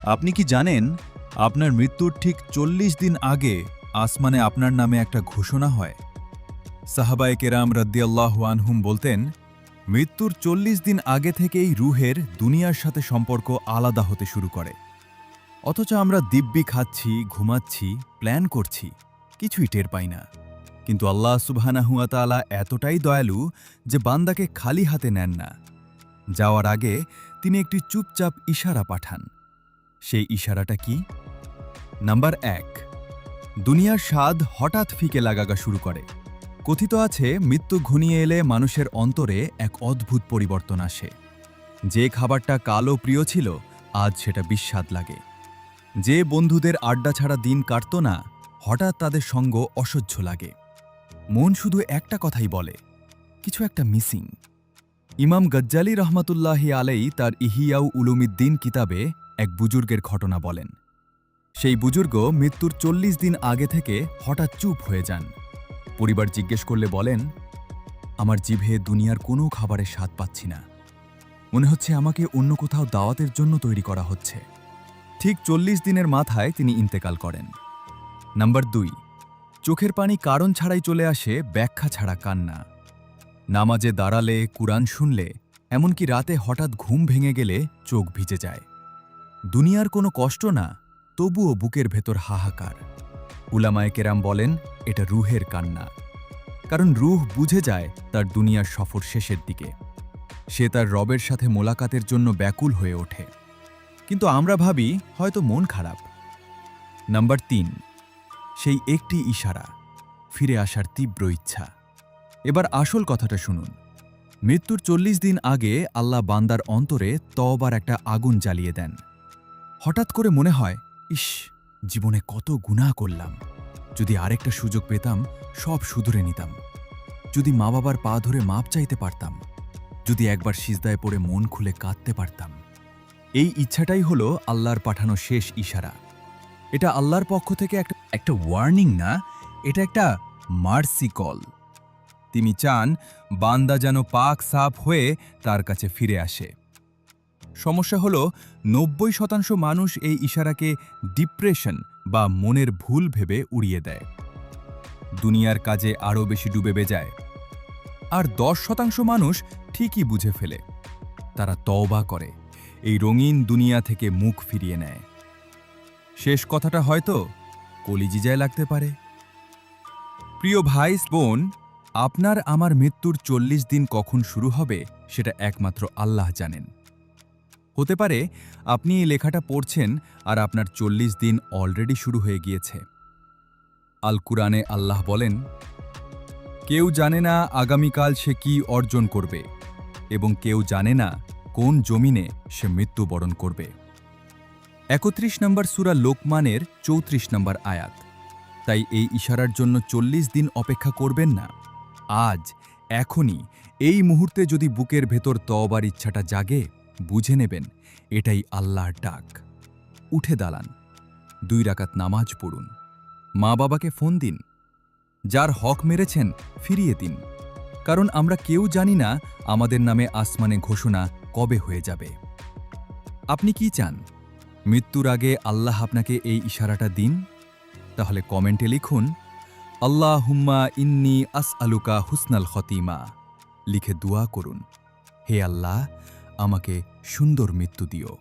আপনি কি জানেন আপনার মৃত্যুর ঠিক ৪০ দিন আগে আসমানে আপনার নামে একটা ঘোষণা হয়? সাহাবায়ে কেরাম রাদিয়াল্লাহু আনহুম বলতেন, মৃত্যুর ৪০ দিন আগে থেকেই রুহের দুনিয়ার সাথে সম্পর্ক আলাদা হতে শুরু করে। অথচ আমরা দিব্যি খাচ্ছি, ঘুমাচ্ছি, প্ল্যান করছি, কিছুই টের পাই না। কিন্তু আল্লাহ সুবহানাহু ওয়া তাআলা এতটাই দয়ালু যে বান্দাকে খালি হাতে নেন না। যাওয়ার আগে তিনি একটি চুপচাপ ইশারা পাঠান। সেই ইশারাটা কি? নাম্বার ১, দুনিয়ার স্বাদ হঠাৎ ফিকে লাগা শুরু করে। কথিত আছে, মৃত্যু ঘনিয়ে এলে মানুষের অন্তরে এক অদ্ভুত পরিবর্তন আসে। যে খাবারটা কালো প্রিয় ছিল, আজ সেটা বিস্বাদ লাগে। যে বন্ধুদের আড্ডা ছাড়া দিন কাটত না, হঠাৎ তাদের সঙ্গ অসহ্য লাগে। মন শুধু একটা কথাই বলে, কিছু একটা মিসিং। ইমাম গজ্জালি রহমাতুল্লাহি আলাইহি তার ইহিয়াউ উলুমিদ্দিন কিতাবে এক বুজুর্গের ঘটনা বলেন। সেই বুজুর্গ মৃত্যুর ৪০ দিন আগে থেকে হঠাৎ চুপ হয়ে যান। পরিবার জিজ্ঞেস করলে বলেন, আমার জিভে দুনিয়ার কোনো খাবারের স্বাদ পাচ্ছি না। মনে হচ্ছে আমাকে অন্য কোথাও দাওয়াতের জন্য তৈরি করা হচ্ছে। ঠিক ৪০ দিনের মাথায় তিনি ইন্তেকাল করেন। নাম্বার ২, চোখের পানি কারণ ছাড়াই চলে আসে, ব্যাখ্যা ছাড়া কান্না। নামাজে দাঁড়ালে, কুরআন শুনলে, এমনকি রাতে হঠাৎ ঘুম ভেঙে গেলে চোখ ভিজে যায়। দুনিয়ার কোনো কষ্ট না, তবুও বুকের ভেতর হাহাকার। উলামায়ে কেরাম বলেন, এটা রুহের কান্না। কারণ রুহ বুঝে যায় তার দুনিয়ার সফর শেষের দিকে। সে তার রবের সাথে মোলাকাতের জন্য ব্যাকুল হয়ে ওঠে। কিন্তু আমরা ভাবি হয়তো মন খারাপ। নাম্বার ৩, সেই একটি ইশারা, ফিরে আসার তীব্র ইচ্ছা। এবার আসল কথাটা শুনুন। মৃত্যুর ৪০ দিন আগে আল্লাহ বান্দার অন্তরে তওবার একটা আগুন জ্বালিয়ে দেন। হঠাৎ করে মনে হয়, ইস, জীবনে কত গুনাহ করলাম, যদি আরেকটা সুযোগ পেতাম সব শুধরে নিতাম। যদি মা বাবার পা ধরে মাপ চাইতে পারতাম, যদি একবার সিজদায় পড়ে মন খুলে কাঁদতে পারতাম। এই ইচ্ছাটাই হলো আল্লাহর পাঠানো শেষ ইশারা। এটা আল্লাহর পক্ষ থেকে একটা ওয়ার্নিং না, এটা একটা মার্সি কল। তিনি চান বান্দা যেন পাক সাফ হয়ে তার কাছে ফিরে আসে। সমস্যা হলো ৯০% মানুষ এই ইশারাকে ডিপ্রেশন বা মনের ভুল ভেবে উড়িয়ে দেয়, দুনিয়ার কাজে আরও বেশি ডুবে যায়। আর ১০% মানুষ ঠিকই বুঝে ফেলে, তারা তওবা করে, এই রঙিন দুনিয়া থেকে মুখ ফিরিয়ে নেয়। শেষ কথাটা হয়তো কলিজিজায় লাগতে পারে। প্রিয় ভাই বোন, আপনার আমার মৃত্যুর ৪০ দিন কখন শুরু হবে সেটা একমাত্র আল্লাহ জানেন। হতে পারে আপনি এই লেখাটা পড়ছেন আর আপনার ৪০ দিন অলরেডি শুরু হয়ে গিয়েছে। আল কুরআনে আল্লাহ বলেন, কেউ জানে না আগামীকাল সে কি অর্জন করবে, এবং কেউ জানে না কোন জমিনে সে মৃত্যুবরণ করবে। ৩১ নম্বর সূরা লোকমানের ৩৪ নম্বর আয়াত। তাই এই ইশারার জন্য ৪০ দিন অপেক্ষা করবেন না। আজ, এখনই, এই মুহূর্তে যদি বুকের ভেতর তওবার ইচ্ছাটা জাগে, বুঝে নেবেন এটাই আল্লাহর ডাক। উঠে দাঁড়ান, ২ রাকাত নামাজ পড়ুন, মা বাবাকে ফোন দিন, যার হক মেরেছেন ফিরিয়ে দিন। কারণ আমরা কেউ জানি না আমাদের নামে আসমানে ঘোষণা কবে হয়ে যাবে। আপনি কি চান মৃত্যুর আগে আল্লাহ আপনাকে এই ইশারাটা দিন? তাহলে কমেন্টে লিখুন, আল্লাহুম্মা ইন্নী আসআলুকা হুসনাল খতিমা। লিখে দোয়া করুন, হে আল্লাহ, আমাকে সুন্দর মৃত্যু দিও।